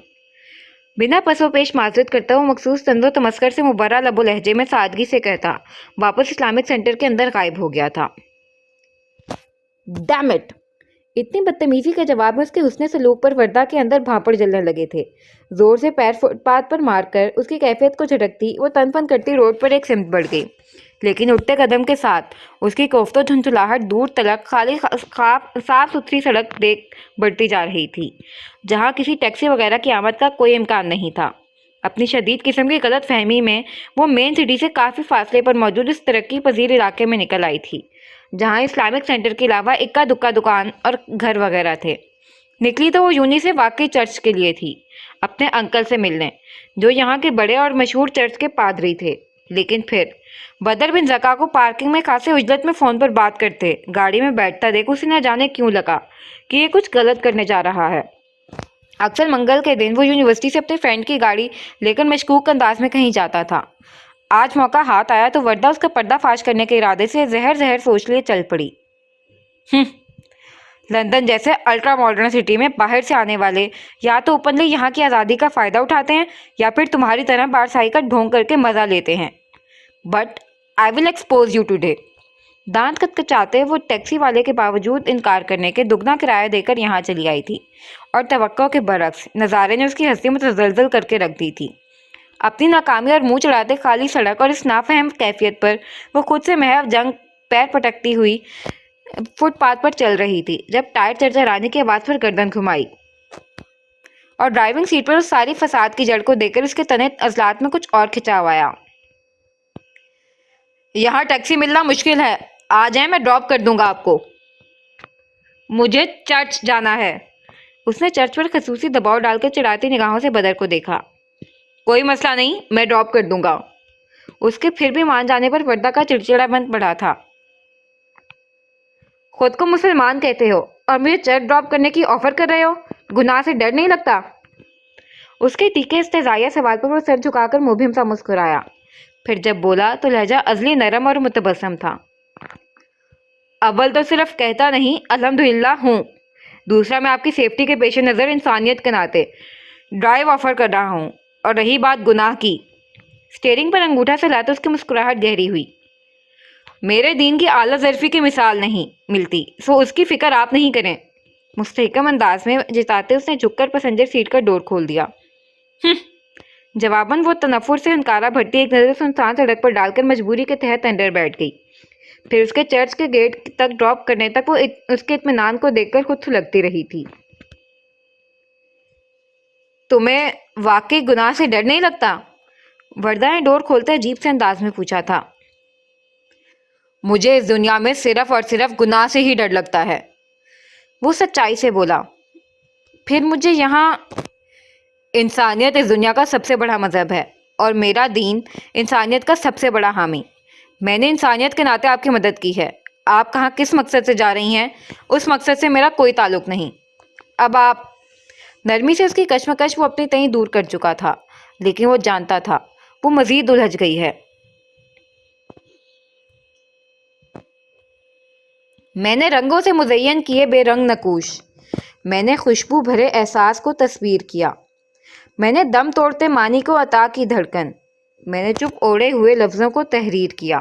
بنا پس و پیش معذرت کرتا وہ مخصوص طنز و تمسخر سے مبرہ لب و لہجے میں سادگی سے کہتا واپس اسلامک سینٹر کے اندر غائب ہو گیا تھا۔ Damn it! اتنی بدتمیزی کے جواب میں اس کے حسن سلوک پر وردہ کے اندر بھانپڑ جلنے لگے تھے۔ زور سے پیر فٹ پاتھ پر مار کر اس کی کیفیت کو جھٹکتی وہ تن پن کرتی روڈ پر ایک سمت بڑھ گئی، لیکن اٹھتے قدم کے ساتھ اس کی کوفت و جھنجھلاہٹ دور تلک خالی صاف ستھری سڑک دیکھ بڑھتی جا رہی تھی جہاں کسی ٹیکسی وغیرہ کی آمد کا کوئی امکان نہیں تھا۔ اپنی شدید قسم کی غلط فہمی میں وہ مین سٹی سے کافی فاصلے پر موجود اس ترقی پذیر علاقے میں نکل آئی تھی جہاں اسلامک سینٹر کے علاوہ اکا دکا دکان اور گھر وغیرہ تھے۔ نکلی تو وہ یونی سے واقعی چرچ کے لیے تھی، اپنے انکل سے ملنے جو یہاں کے بڑے اور مشہور چرچ کے پادری تھے۔ لیکن پھر بدر بن زکا کو پارکنگ میں خاصے عجلت میں فون پر بات کرتے گاڑی میں بیٹھتا دیکھ اسے نہ جانے کیوں لگا کہ یہ کچھ غلط کرنے جا رہا ہے۔ اکثر منگل کے دن وہ یونیورسٹی سے اپنے فرینڈ کی گاڑی لے کر مشکوک انداز میں کہیں جاتا تھا۔ آج موقع ہاتھ آیا تو وردہ اس کا پردہ فاش کرنے کے ارادے سے زہر سوچ لیے چل پڑی۔ لندن جیسے الٹرا ماڈرن سٹی میں باہر سے آنے والے یا تو اوپنلی یہاں کی آزادی کا فائدہ اٹھاتے ہیں یا پھر تمہاری طرح بارسائی کا ڈھونگ کر کے مزہ لیتے ہیں۔ But I will expose you today. دانت کچکچاتے وہ ٹیکسی والے کے باوجود انکار کرنے کے دگنا کرایہ دے کر یہاں چلی آئی تھی اور توقع کے برعکس نظارے نے اس کی ہستی متزلزل کر کے رکھ دی تھی۔ اپنی ناکامی اور منہ چڑھاتے خالی سڑک اور اس نافہم کیفیت پر وہ خود سے محو جنگ پیر پٹکتی ہوئی فٹ پاتھ پر چل رہی تھی جب ٹائر چرچرانے کی آواز پر گردن گھمائی اور ڈرائیونگ سیٹ پر اس ساری فساد کی جڑ کو دیکھ کر اس کے تنے عضلات میں کچھ اور کھچاو آیا۔ یہاں ٹیکسی ملنا مشکل ہے، آ جائیں میں ڈراپ کر دوں گا آپ کو۔ مجھے چرچ جانا ہے۔ اس نے چرچ پر خصوصی دباؤ ڈال کر چڑھاتی نگاہوں سے بدر کو دیکھا۔ کوئی مسئلہ نہیں، میں ڈراپ کر دوں گا۔ اس کے پھر بھی مان جانے پر وردہ کا چڑچڑا بن پڑا تھا۔ خود کو مسلمان کہتے ہو اور مجھے چرچ ڈراپ کرنے کی آفر کر رہے ہو؟ گناہ سے ڈر نہیں لگتا؟ اس کے تیکھے استہزائیہ سوال پر وہ سر جھکا کر مبہم سا مسکرایا، پھر جب بولا تو لہجہ ازلی نرم اور متبسم تھا۔ اول تو صرف کہتا نہیں الحمدللہ ہوں، دوسرا میں آپ کی سیفٹی کے پیش نظر انسانیت کے ناطے ڈرائیو آفر کر رہا ہوں، اور رہی بات گناہ کی، اسٹیئرنگ پر انگوٹھا سے لاتے اس کی مسکراہٹ گہری ہوئی۔ میرے دین کی اعلیٰ ظرفی کی مثال نہیں ملتی، سو اس کی فکر آپ نہیں کریں۔ مستحکم انداز میں جتاتے اس نے جھک کر پسنجر سیٹ کا ڈور کھول دیا۔ جواباً وہ تنفر سے ہنکارا بھرتی ایک نظر سنسان سڑک پر ڈال کر مجبوری کے تحت اندر بیٹھ گئی، پھر اس کے چرچ کے گیٹ تک ڈراپ کرنے تک وہ اس کے اطمینان کو دیکھ کر خود سلگتی رہی تھی۔ تمہیں واقعی گناہ سے ڈر نہیں لگتا؟ وردہ نے ڈور کھولتے عجیب سے انداز میں پوچھا تھا۔ مجھے اس دنیا میں صرف اور صرف گناہ سے ہی ڈر لگتا ہے، وہ سچائی سے بولا۔ پھر مجھے یہاں انسانیت اس دنیا کا سب سے بڑا مذہب ہے اور میرا دین انسانیت کا سب سے بڑا حامی۔ میں نے انسانیت کے ناطے آپ کی مدد کی ہے۔ آپ کہاں کس مقصد سے جا رہی ہیں اس مقصد سے میرا کوئی تعلق نہیں۔ اب آپ… نرمی سے اس کی کشمکش وہ اپنی تئیں دور کر چکا تھا، لیکن وہ جانتا تھا وہ مزید الجھ گئی ہے۔ میں نے رنگوں سے مزین کیے بے رنگ نقوش، میں نے خوشبو بھرے احساس کو تصویر کیا، میں نے دم توڑتے معنی کو عطا کی دھڑکن، میں نے چپ اوڑے ہوئے لفظوں کو تحریر کیا۔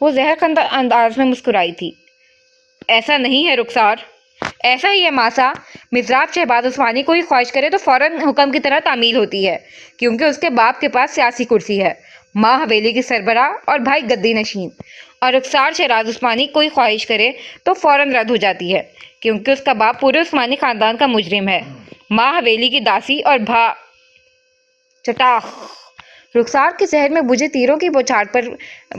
وہ زہر خندہ انداز میں مسکرائی تھی۔ ایسا نہیں ہے رخسار، ایسا ہی ہے ماسا۔ مزراب شہباز عثمانی کوئی خواہش کرے تو فوراً حکم کی طرح تعمیل ہوتی ہے، کیونکہ اس کے باپ کے پاس سیاسی کرسی ہے، ماں حویلی کی سربراہ اور بھائی گدی نشین۔ اور رخسار شہراز عثمانی کوئی خواہش کرے تو فوراً رد ہو جاتی ہے، کیونکہ اس کا باپ پورے عثمانی خاندان کا مجرم ہے، ماں حویلی کی داسی اور چٹاخ۔ رخسار کے ذہن میں بجھے تیروں کی بوچھار پر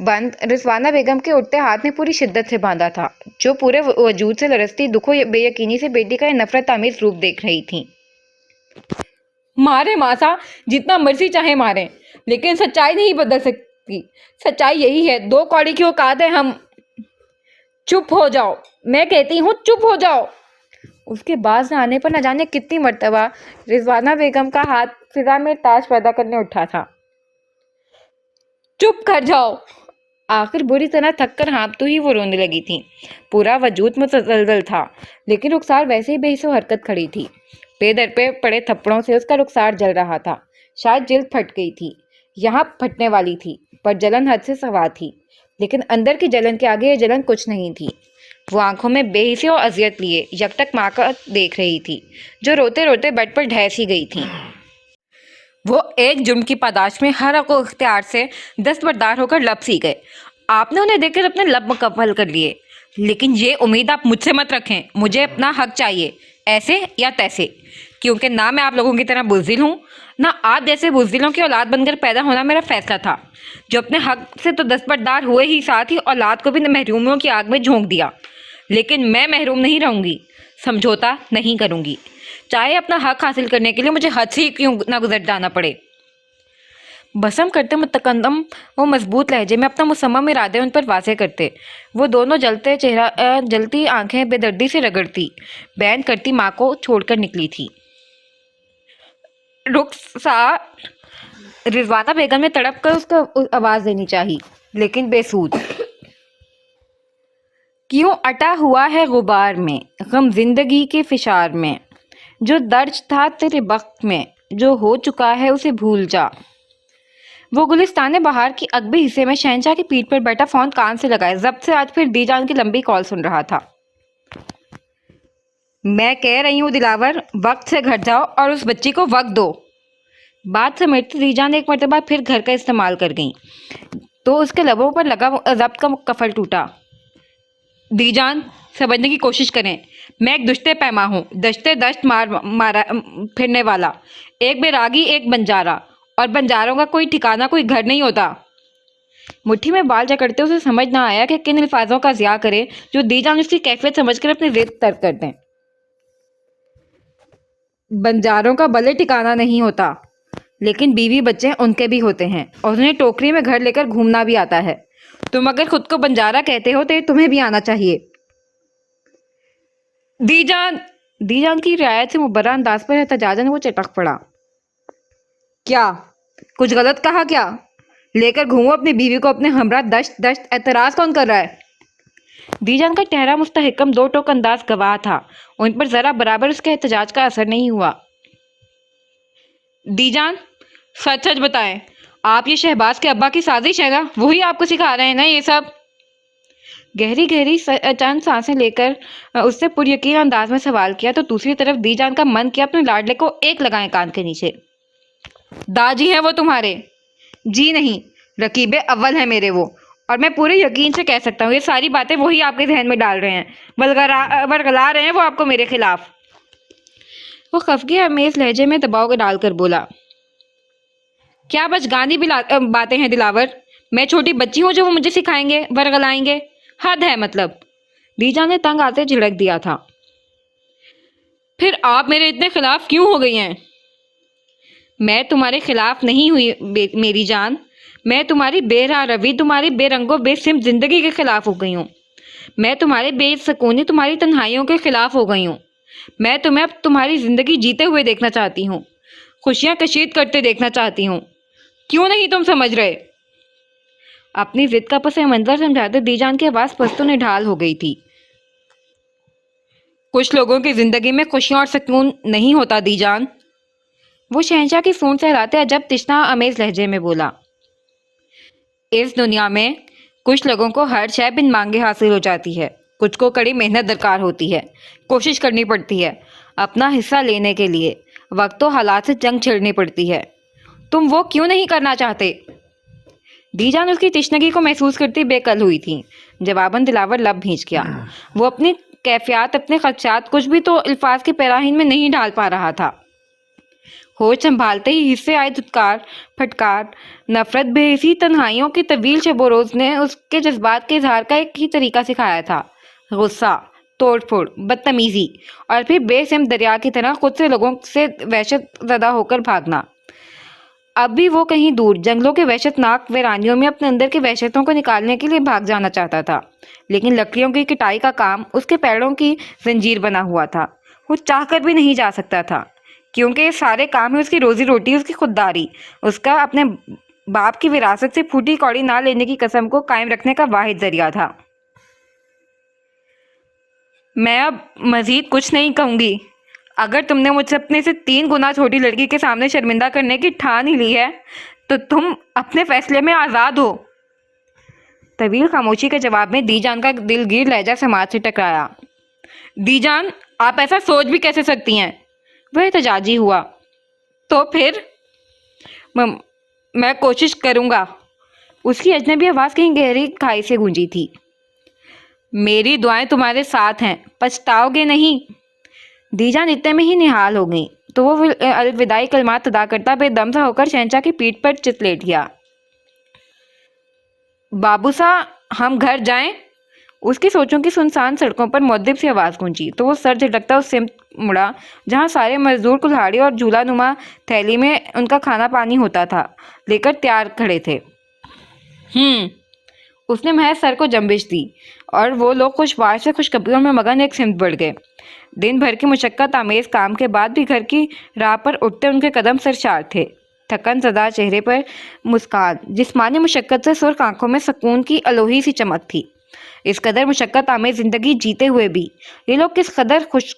بند رضوانہ بیگم کے اٹھتے ہاتھ میں پوری شدت سے باندھا تھا، جو پورے وجود سے لرزتی دکھ و بے یقینی سے بیٹی کا یہ نفرت آمیز روپ دیکھ رہی تھیں۔ مارے ماسا، جتنا مرضی چاہے ماریں، لیکن سچائی نہیں بدل سکتی۔ سچائی یہی ہے، 2 کوڑی کی اوقات ہے ہم۔ چپ ہو جاؤ، میں کہتی ہوں چپ ہو جاؤ۔ اس کے باز نہ آنے پر نہ جانے کتنی مرتبہ رضوانہ بیگم کا ہاتھ فضا میں تاش پیدا کرنے اٹھا تھا۔ چپ کر جاؤ۔ آخر بری طرح تھک کر ہانپتے ہی وہ رونے لگی تھیں۔ پورا وجود متزلزل تھا، لیکن رخسار ویسے ہی بے حس و حرکت کھڑی تھی۔ پے در پہ پڑے تھپڑوں سے اس کا رخسار جل رہا تھا، شاید جلد پھٹ گئی تھی، یہاں پھٹنے والی تھی، پر جلن حد سے سوا تھی، لیکن اندر کی جلن کے آگے یہ جلن کچھ نہیں تھی۔ وہ آنکھوں میں بے حسی و اذیت لیے یکٹک ماں کا دیکھ رہی تھی، جو روتے روتے بیڈ پر ڈھہ سی گئی تھی۔ وہ ایک جرم کی پاداش میں ہر حق و اختیار سے دستبردار ہو کر لب سی گئے۔ آپ نے انہیں دیکھ کر اپنے لب مکمل کر لیے، لیکن یہ امید آپ مجھ سے مت رکھیں، مجھے اپنا حق چاہیے، ایسے یا تیسے، کیونکہ نہ میں آپ لوگوں کی طرح بزدل ہوں، نہ آپ جیسے بزدلوں کی اولاد بن کر پیدا ہونا میرا فیصلہ تھا، جو اپنے حق سے تو دستبردار ہوئے ہی ساتھ ہی اولاد کو بھی محرومیوں کی آگ میں جھونک دیا۔ لیکن میں محروم نہیں رہوں گی، سمجھوتا نہیں کروں گی، چاہے اپنا حق حاصل کرنے کے لیے مجھے حد سے ہی کیوں نہ گزر جانا پڑے۔ بسم کرتے متقدم وہ مضبوط لہجے میں اپنا مصمم ارادے ان پر واضح کرتے۔ وہ دونوں جلتی آنکھیں بے دردی سے رگڑتی بیان کرتی ماں کو چھوڑ کر نکلی تھی۔ رخسار، رضوانہ بیگم نے تڑپ کر اس کو آواز دینی چاہی، لیکن بے سود۔ کیوں اٹا ہوا ہے غبار میں غم زندگی کے فشار میں، جو درج تھا تیرے بخت میں، جو ہو چکا ہے اسے بھول جا۔ وہ گلستان بہار کی عقبی حصے میں شہنشاہ کی پیٹھ پر بیٹھا فون کان سے لگائے ضبط سے آج پھر دی جان کی لمبی کال سن رہا تھا۔ میں کہہ رہی ہوں دلاور، وقت سے گھر جاؤ اور اس بچی کو وقت دو۔ بات سمیٹتی دی جان ایک مرتبہ پھر گھر کا استعمال کر گئیں تو اس کے لبوں پر لگا ضبط کا کفل ٹوٹا۔ دی جان، سمجھنے کی کوشش کریں، میں ایک دشتے پیما ہوں، دشتے دشت مارا پھرنے والا، ایک بیراگی، ایک بنجارا، اور بنجاروں کا کوئی ٹھکانہ، کوئی گھر نہیں ہوتا۔ مٹھی میں بال جکڑتے اسے سمجھ نہ آیا کہ کن الفاظوں کا ضیاع کرے جو دی جان اس کی کیفیت سمجھ کر اپنی ضد ترک کر دیں۔ بنجاروں کا بھلے ٹھکانہ نہیں ہوتا، لیکن بیوی بچے ان کے بھی ہوتے ہیں، اور انہیں ٹوکری میں گھر لے کر گھومنا بھی آتا ہے۔ تم اگر خود کو بنجارا کہتے ہو تو یہ تمہیں بھی آنا چاہیے۔ دی جان کی رعایت سے مبرہ انداز پر احتجاجاً وہ چٹک پڑا۔ کیا کچھ غلط کہا؟ کیا لے کر گھومو اپنی بیوی کو اپنے ہمراہ دشت دشت؟ اعتراض کون کر رہا ہے؟ دی جان کا ٹہرا مستحکم دو ٹوک انداز گواہ تھا، ان پر ذرا برابر اس کے احتجاج کا اثر نہیں ہوا۔ دی جان، سچ سچ بتائیں، آپ یہ شہباز کے ابا کی سازش ہے نا؟ وہی آپ کو سکھا رہے ہیں نا یہ سب؟ گہری گہری چند سانسیں لے کر اس سے پر یقین انداز میں سوال کیا تو دوسری طرف دی جان کا من کیا اپنے لاڈلے کو ایک لگائیں کان کے نیچے۔ داجی ہیں وہ تمہارے؟ جی نہیں، رقیب اول ہیں میرے وہ، اور میں پورے یقین سے کہہ سکتا ہوں یہ ساری باتیں وہی آپ کے ذہن میں ڈال رہے ہیں، ورگلا رہے ہیں وہ آپ کو میرے خلاف۔ وہ خفگی آمیز لہجے میں دباؤ ڈال کر بولا، کیا بچگانی باتیں ہیں دلاور؟ میں چھوٹی بچی ہوں جو وہ مجھے سکھائیں گے، ورگلائیں گے؟ حد ہے مطلب۔ دی جان نے تنگ آتے جھڑک دیا تھا۔ پھر آپ میرے اتنے خلاف کیوں ہو گئی ہیں؟ میں تمہارے خلاف نہیں ہوئی میری جان، میں تمہاری بے راہ روی، تمہاری بے رنگ و بے سمت زندگی کے خلاف ہو گئی ہوں، میں تمہارے بے سکونی، تمہاری تنہائیوں کے خلاف ہو گئی ہوں۔ میں تمہیں اب تمہاری زندگی جیتے ہوئے دیکھنا چاہتی ہوں، خوشیاں کشید کرتے دیکھنا چاہتی ہوں۔ کیوں نہیں تم سمجھ رہے؟ اپنی ضد کا پس منظر سمجھاتے دی جان کی آواز پست و نڈھال ہو گئی تھی۔ کچھ لوگوں کی زندگی میں خوشیاں اور سکون نہیں ہوتا دی جان، وہ شہنشاہ کی سونڈ سے ہلاتے عجب تشنہ آمیز لہجے میں بولا۔ اس دنیا میں کچھ لوگوں کو ہر شے بن مانگے حاصل ہو جاتی ہے، کچھ کو کڑی محنت درکار ہوتی ہے، کوشش کرنی پڑتی ہے، اپنا حصہ لینے کے لیے وقت و حالات سے جنگ چھڑنی پڑتی ہے۔ تم وہ کیوں نہیں کرنا چاہتے؟ دی جان اس کی تشنگی کو محسوس کرتی بے قل ہوئی تھی۔ جواباً دلاور لب بھینچ گیا۔ وہ اپنی کیفیات، اپنے خدشات کچھ بھی تو الفاظ کے پیراہین میں نہیں ڈال پا رہا تھا۔ ہوش سنبھالتے ہی حصے آئے دھتکار، پھٹکار، نفرت، بے حسی۔ تنہائیوں کی طویل شب و روز نے اس کے جذبات کے اظہار کا ایک ہی طریقہ سکھایا تھا: غصہ، توڑ پھوڑ، بدتمیزی، اور پھر بے سمت دریا کی طرح خود سے لوگوں سے وحشت زدہ ہو کر بھاگنا۔ اب بھی وہ کہیں دور جنگلوں کے وحشت ناک ویرانیوں میں اپنے اندر کی وحشتوں کو نکالنے کے لیے بھاگ جانا چاہتا تھا، لیکن لکڑیوں کی کٹائی کا کام اس کے پیروں کی زنجیر بنا ہوا تھا۔ وہ چاہ کر بھی نہیں جا سکتا تھا، کیونکہ یہ سارے کام ہی اس کی روزی روٹی، اس کی خودداری، اس کا اپنے باپ کی وراثت سے پھوٹی کوڑی نہ لینے کی قسم کو قائم رکھنے کا واحد ذریعہ تھا۔ میں اب مزید کچھ نہیں کہوں گی۔ اگر تم نے مجھ سے اپنے سے 3 گنا چھوٹی لڑکی کے سامنے شرمندہ کرنے کی ٹھان ہی لی ہے تو تم اپنے فیصلے میں آزاد ہو۔ طویل خاموشی کے جواب میں دی جان کا دل گیر لہجہ سماعت سے ٹکرایا۔ دی جان، آپ ایسا سوچ بھی کیسے سکتی ہیں؟ وہ احتجاجی ہوا۔ تو پھر میں کوشش کروں گا۔ اس کی اجنبی آواز کہیں گہری کھائی سے گونجی تھی۔ میری دعائیں تمہارے ساتھ ہیں، پچھتاؤ گے نہیں۔ دی جان اتنے میں ہی نہال ہو گئی تو وہ الوداعی کلمات ادا کرتا بے دم سا ہو کر شہنشاہ کی پیٹھ پر چت لیٹ گیا۔ بابو سا، ہم گھر جائیں؟ اس کی سوچوں کی سنسان سڑکوں پر مؤدب سی آواز گونجی تو وہ سر جھٹکتا اس سمت مڑا جہاں سارے مزدور کلہاڑی اور جھولا نما تھیلی میں ان کا کھانا پانی ہوتا تھا لے کر تیار کھڑے تھے۔ اس نے محض سر کو جنبش دی اور وہ لوگ خوشبار سے خوشخبریوں میں مگن ایک سمت بڑھ گئے۔ دن بھر کی مشقت آمیز کام کے بعد بھی گھر کی راہ پر اٹھتے ان کے قدم سرشار تھے۔ تھکن زدہ چہرے پر مسکان، جسمانی مشقت سے سرخ آنکھوں میں سکون کی الوہی سی چمک تھی۔ اس قدر مشقت آمیز زندگی جیتے ہوئے بھی یہ لوگ کس قدر خوش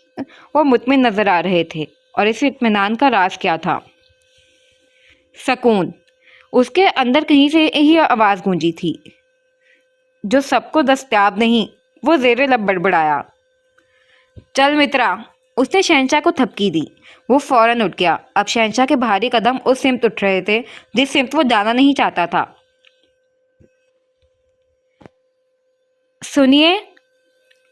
و مطمئن نظر آ رہے تھے، اور اس اطمینان کا راز کیا تھا؟ سکون۔ اس کے اندر کہیں سے ہی آواز گونجی تھی جو سب کو دستیاب نہیں۔ وہ زیر لب بڑبڑایا، چل مترا۔ اس نے شہنشاہ کو تھپکی دی۔ وہ فوراً اٹھ گیا۔ اب شہنشاہ کے بھاری قدم اس سمت اٹھ رہے تھے جس سمت وہ جانا نہیں چاہتا تھا۔ سنیے،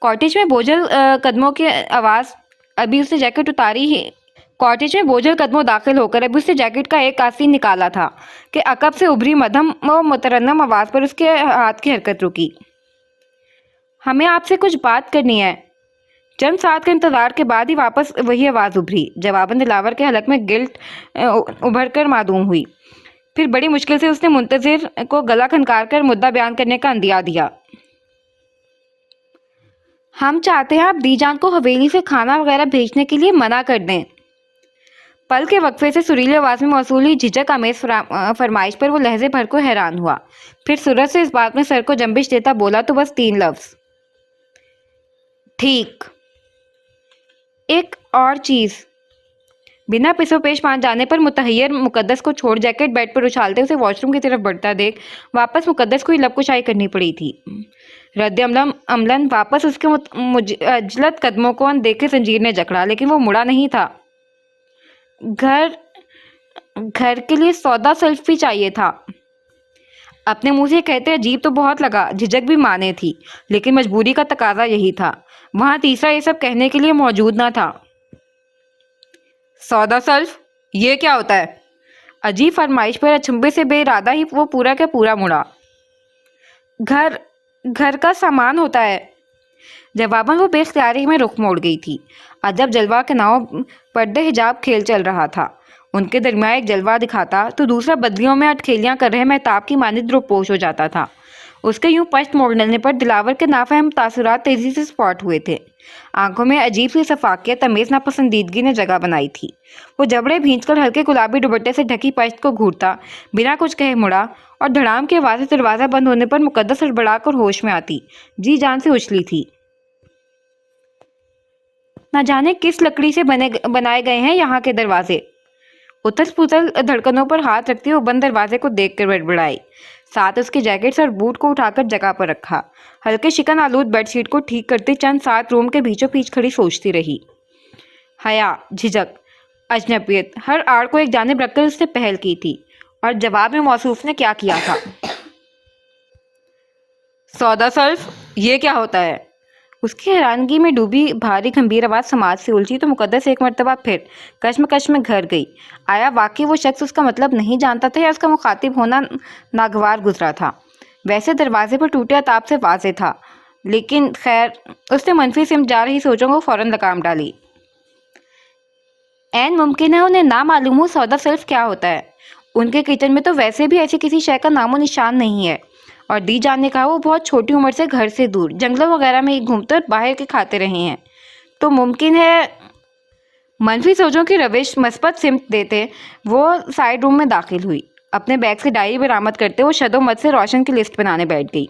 کاٹیج میں بوجھل قدموں کی آواز۔ ابھی اس نے جیکٹ اتاری ہی کاٹیج میں بوجھل قدموں داخل ہو کر ابھی اس نے جیکٹ کا ایک آستین نکالا تھا کہ عقب سے ابھری مدھم و مترنم آواز پر اس کے ہاتھ کی حرکت رکی۔ ہمیں آپ سے کچھ بات کرنی ہے۔ چند ساتھ کے انتظار کے بعد ہی واپس وہی آواز ابھری۔ جواباً دلاور کے حلق میں گلٹ ابھر کر معدوم ہوئی۔ پھر بڑی مشکل سے اس نے منتظر کو گلا کھنکار کر مدعا بیان کرنے کا اندیا دیا۔ ہم چاہتے ہیں آپ دی جان کو حویلی سے کھانا وغیرہ بھیجنے کے لیے منع کر دیں۔ پل کے وقفے سے سریلی آواز میں موصول ہوئی جھجک آمیز فرمائش پر وہ لہجے بھر کو حیران ہوا۔ پھر سرعت سے اس بات میں سر کو جنبش دیتا بولا تو بس 3 لفظ، ٹھیک۔ ایک اور چیز۔ بنا پسو پیش مان جانے پر متحیر مقدس کو چھوڑ جیکٹ بیڈ پر اچھالتے اسے واش روم کی طرف بڑھتا دیکھ واپس مقدس کو ہی لب کشائی کرنی پڑی تھی۔ رد عملاً واپس اس کے عجلت قدموں کو اندیکھے زنجیر نے جکڑا، لیکن وہ مڑا نہیں تھا۔ گھر کے لیے سودا سلف بھی چاہیے تھا۔ اپنے منہ سے کہتے عجیب تو بہت لگا، جھجک بھی مانے تھی، لیکن مجبوری کا تقاضا یہی تھا۔ وہاں تیسرا یہ سب کہنے کے لیے موجود نہ تھا۔ سودا سلف؟ یہ کیا ہوتا ہے؟ عجیب فرمائش پر اچنبھے سے بے ارادہ ہی وہ پورا کا پورا مڑا۔ گھر کا سامان ہوتا ہے۔ جواباً وہ بے اختیاری میں رخ موڑ گئی تھی۔ عجب جلوہ کے ناؤ پردے حجاب کھیل چل رہا تھا۔ ان کے درمیان ایک جلوہ دکھاتا تو دوسرا بدلیوں میں اٹکھیلیاں کر رہے مہتاب کی مانند روپوش ہو جاتا تھا۔ اس کے یوں پشت موڑنے پر دلاور کے نافہم تاثرات تیزی سے سپاٹ ہوئے تھے۔ آنکھوں میں عجیب سی شفافیت تمیز ناپسندیدگی نے جگہ بنائی تھی۔ وہ جبڑے بھینچ کر ہلکے گلابی دوپٹے سے ڈھکی پشت کو گھورتا بنا کچھ کہے مڑا اور دھڑام کی آواز سے دروازہ بند ہونے پر مقدس ہڑبڑا کر ہوش میں آتی جی جان سے اچھلی تھی۔ نہ جانے کس لکڑی سے بنائے گئے ہیں یہاں کے دروازے۔ اتھل پھتل دھڑکنوں پر ہاتھ رکھتی وہ بند دروازے کو دیکھ کر بڑبڑائی، ساتھ اس کے جیکٹس اور بوٹ کو اٹھا کر جگہ پر رکھا۔ ہلکے شکن آلود بیڈ شیٹ کو ٹھیک کرتے چند ساتھ روم کے بیچوں بیچ کھڑی سوچتی رہی۔ حیا، جھجک، اجنبیت، ہر آڑ کو ایک جانب رکھ کر اس نے پہل کی تھی، اور جواب میں موصوف نے کیا کیا تھا؟ سودا سلف، یہ کیا ہوتا ہے؟ اس کی حیرانگی میں ڈوبی بھاری گھمبیر آواز سماج سے الجھی تو مقدس ایک مرتبہ پھر کشمکش میں گھر گئی۔ آیا واقعی وہ شخص اس کا مطلب نہیں جانتا تھا یا اس کا مخاطب ہونا ناگوار گزرا تھا؟ ویسے دروازے پر ٹوٹے عتاب سے واضح تھا، لیکن خیر، اس نے منفی سمت جا رہی سوچوں کو فوراً لگام ڈالی۔ عین ممکن ہے انہیں نہ معلوم ہو سودا سلف کیا ہوتا ہے۔ ان کے کچن میں تو ویسے بھی ایسی کسی شے کا نام و نشان نہیں ہے، اور دی جان نے کہا وہ بہت چھوٹی عمر سے گھر سے دور جنگلوں وغیرہ میں ہی گھومتے اور باہر کے کھاتے رہے ہیں، تو ممکن ہے۔ منفی سوچوں کی روش مثبت سمت دیتے وہ سائڈ روم میں داخل ہوئی۔ اپنے بیگ سے ڈائری برآمد کرتے وہ شد و مد سے روشن کی لسٹ بنانے بیٹھ گئی۔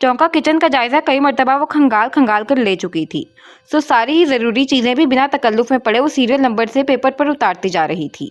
چونکا کچن کا جائزہ کئی مرتبہ وہ کھنگال کر لے چکی تھی، سو ساری ہی ضروری چیزیں بھی بنا تکلف میں پڑے وہ سیریل نمبر سے پیپر پر اتارتی جا رہی تھی۔